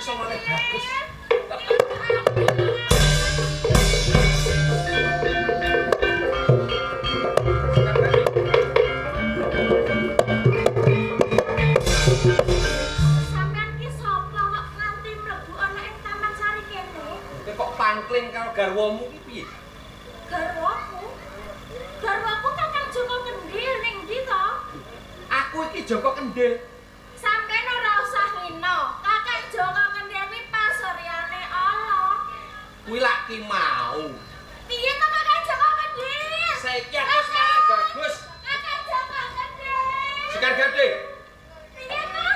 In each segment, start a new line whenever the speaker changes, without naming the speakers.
iso malih bagus. Pangkling karo garwamu iki piye?
Garwaku? Garwaku Kakang Joko Kendhil ning ndi to?
Aku iki Joko Kendhil.
Sampeyan ora usah ngino. Kakang Joko Kendhil kuwi pasuryane Allah.
Kuwi lak ki mau.
Piye to Kakang Joko Kendhil?
Saiki aku wis malah bagus.
Kakang Joko Kendhil.
Sekar Gading.
Piye to?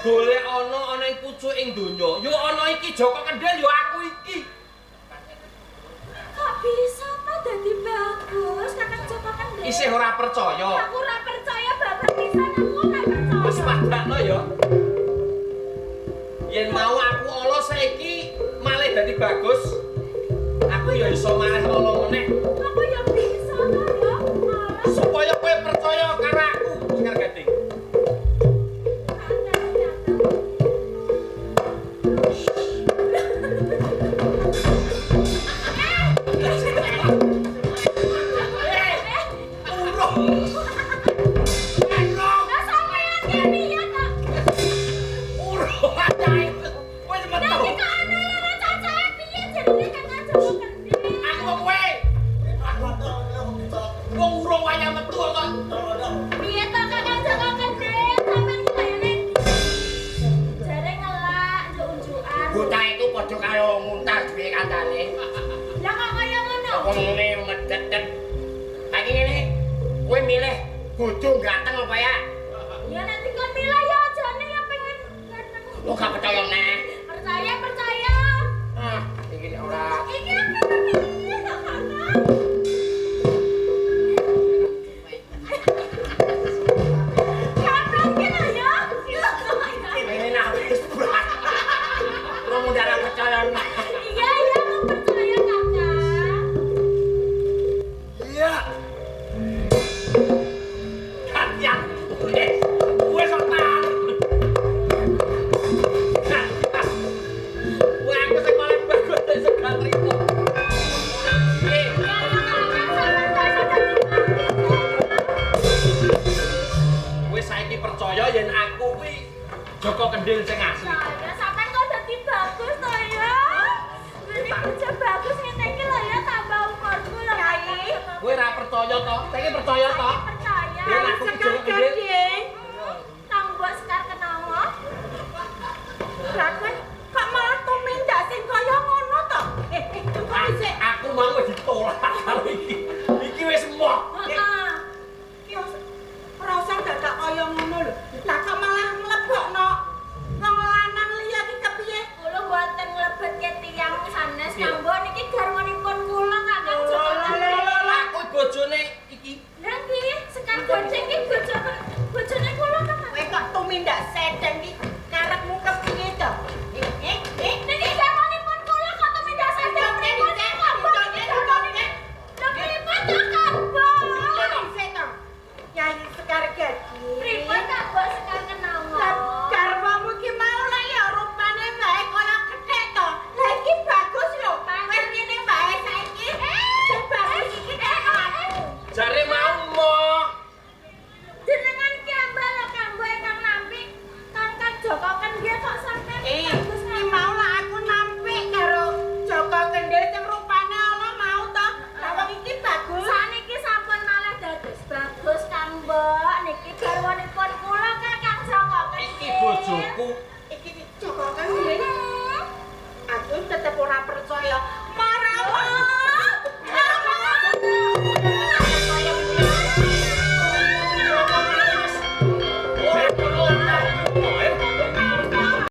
Golek ana ing pucuking donya. Yo ana iki Joko Kendhil yo aku iki.
Kok bisa to dadi bagus Kakang Joko Kendhil?
Isih ora percaya.
Aku ora percaya babar pisan aku ora percaya.
Wis padakno ya. Yen mau aku ala saiki malih dadi bagus. Aku ya iso malih ala meneh.
Aku ya bisa to ya.
Supaya kowe percaya karo aku, Sekar Gading. Bojo ganteng apa ya?
Ya nanti kon milih ya jane ya pengen ganteng.
Lu gak percaya neh?
Percaya, percaya.
Iki ora.
Iki apa piye kok ana? Kapan kira ya?
Ini nak wis berat. Kamu ora percaya neh.
Iya, aku percaya Kakak.
Iya. Percaya yen aku kuwi Joko Kendhil sing asli.
Saya sampean kok dadi bagus to ya. Dadi kerja bagus ngene iki lho ya tambah umurku lho Kyai.
Kowe ora percaya to? Saiki percaya to?
Percaya.
Yen aku ki Joko Kendhil.
Kang Mbok Sekar kenal. Bagus